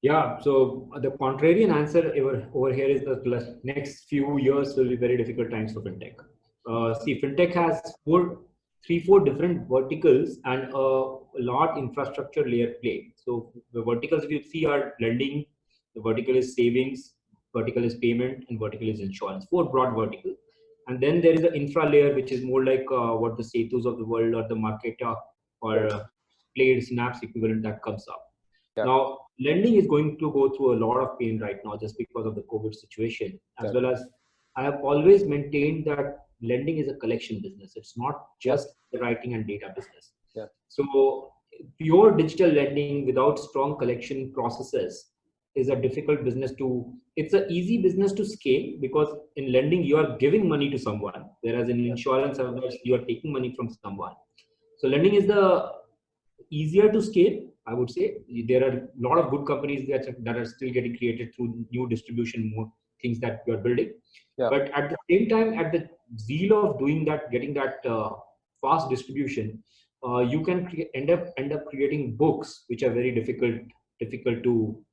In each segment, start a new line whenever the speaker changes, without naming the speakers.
Yeah, so the contrarian answer over here is the next few years will be very difficult times for fintech. See, fintech has three, four different verticals and a lot infrastructure layer play. So the verticals if you see are lending, the vertical is savings, vertical is payment, and vertical is insurance. Four broad verticals. And then there is the infra layer, which is more like what the Setus of the world or the Marketa or
Right.
Played Synapse equivalent that comes up.
Yeah.
Now, lending is going to go through a lot of pain right now just because of the COVID situation, as
Yeah.
well as I have always maintained that lending is a collection business. It's not
Yeah.
just the writing and data business.
Yeah.
So, pure digital lending without strong collection processes is a difficult business to. It's an easy business to scale because in lending you are giving money to someone, whereas in
Yeah.
insurance you are taking money from someone. So lending is the easier to scale. I would say there are a lot of good companies that are still getting created through new distribution, more things that we are building.
Yeah.
But at the same time, at the zeal of doing that, getting that fast distribution, you can end up creating books which are very difficult to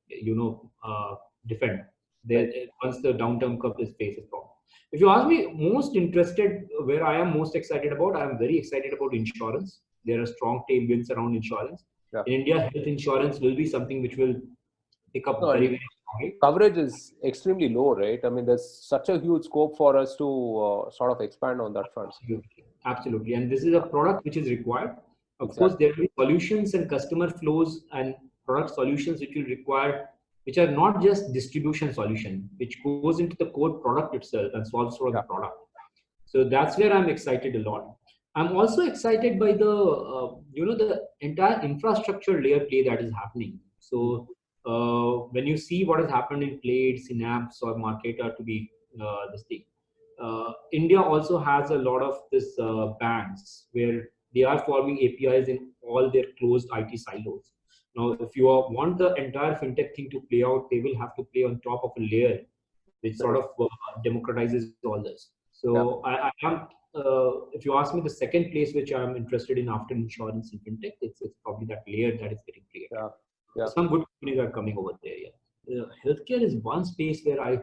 defend.
Right.
Once the downturn curve is faces problem. If you ask me, most interested where I am most excited about, I am very excited about insurance. There are strong tailwinds around insurance.
Yeah.
In India, health insurance will be something which will pick up
No,
very,
and
very strongly.
coverage is extremely low, right? I mean, there's such a huge scope for us to sort of expand on that front.
Absolutely. Absolutely. And this is a product which is required. Of course,
Exactly.
there will be solutions and customer flows and product solutions which will require, which are not just distribution solution, which goes into the core product itself and solves for the
Yeah.
product. So that's where I'm excited a lot. I'm also excited by the entire infrastructure layer play that is happening.
Mm.
So when you see what has happened in Played, Synapse, or Marketa to be this thing, India also has a lot of this banks where they are forming APIs in all their closed IT silos. Now, if you want the entire fintech thing to play out, they will have to play on top of a layer which sort of
Right.
democratizes all this.
Yeah.
So I am, if you ask me, the second place which I'm interested in after insurance and fintech, it's probably that layer that is getting created.
Yeah. Yeah.
Some good companies are coming over there. Yeah, healthcare is one space where I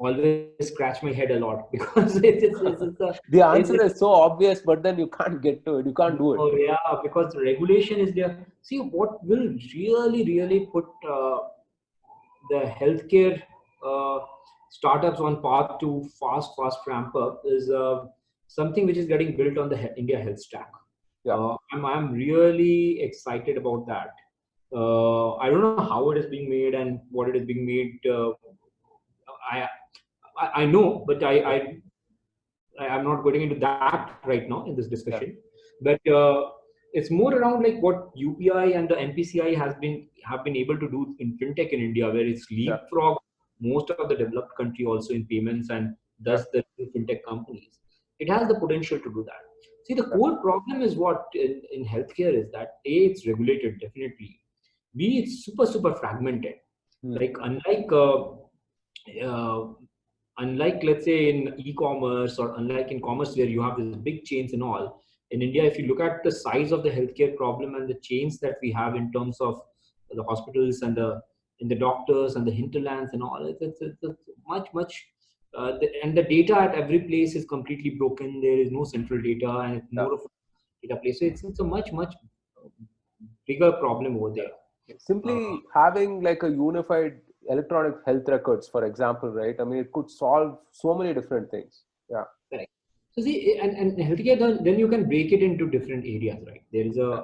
always scratch my head a lot because
The
it's
answer is so obvious, but then you can't get to it. You can't do it.
oh yeah, because the regulation is there. See, what will really put the healthcare uh, startups on path to fast ramp up is something which is getting built on the India health stack.
Yeah.
I'm really excited about that. I don't know how it is being made and what it is being made. I, I know, but
Yeah.
I'm not getting into that right now in this
Yeah.
discussion. But it's more around like what UPI and the NPCI have been able to do in fintech in India, where it's
Yeah.
leapfrog most of the developed country also in payments and
Yeah.
thus the fintech companies. It has the potential to do that. See, the
Yeah.
core problem is what in healthcare is that A, it's regulated definitely. B, it's super fragmented.
Hmm.
Like uh, unlike let's say in e-commerce or unlike in commerce where you have these big chains and all, in India, if you look at the size of the healthcare problem and the chains that we have in terms of the hospitals and the doctors and the hinterlands and all, it's much and the data at every place is completely broken. There is no central data and it's
Yeah.
more of a data place. So it's a much bigger problem over there. uh,
Simply having like a unified electronic health records, for example, right? I mean, it could solve so many different things. Yeah.
Correct. So see, and healthcare, then you can break it into different areas, right? There is
Yeah.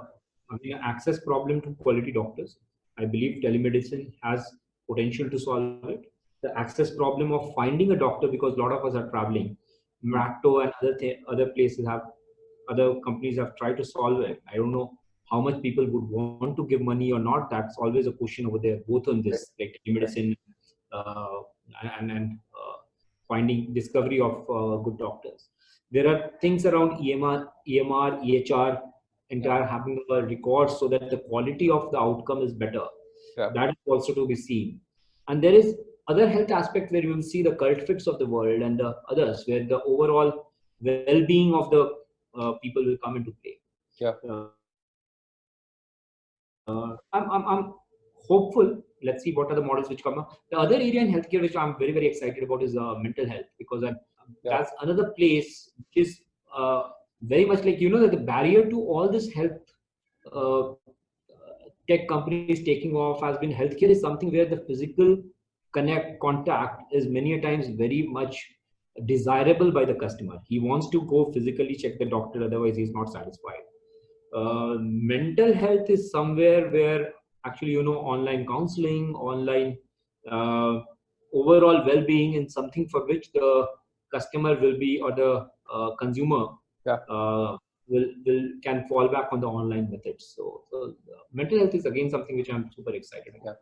I mean, an access problem to quality doctors. I believe telemedicine has potential to solve it. The access problem of finding a doctor because a lot of us are traveling.
Hmm.
Macto and other places have, other companies have tried to solve it. I don't know how much people would want to give money or not. That's always a question over there, both on
Right.
this, like
Right.
telemedicine uh, and finding discovery of good doctors. There are things around EMR, EHR,
Yeah.
entire having a record so that the quality of the outcome is better.
Yeah.
That is also to be seen. And there is other health aspect where you will see the cult fits of the world and the others where the overall well-being of the people will come into play.
Yeah.
I'm hopeful about the future. hopeful. Let's see what are the models which come up. The other area in healthcare which I'm very, very excited about is mental health, because that's another place which is very much like, that the barrier to all this health tech companies taking off has been healthcare is something where the physical contact is many a times very much desirable by the customer. He wants to go physically check the doctor, otherwise he's not satisfied. Mental health is somewhere where actually, online counseling, online overall well-being is something for which the customer will be, or the consumer will can fall back on the online methods. So mental health is again something which I'm super excited about.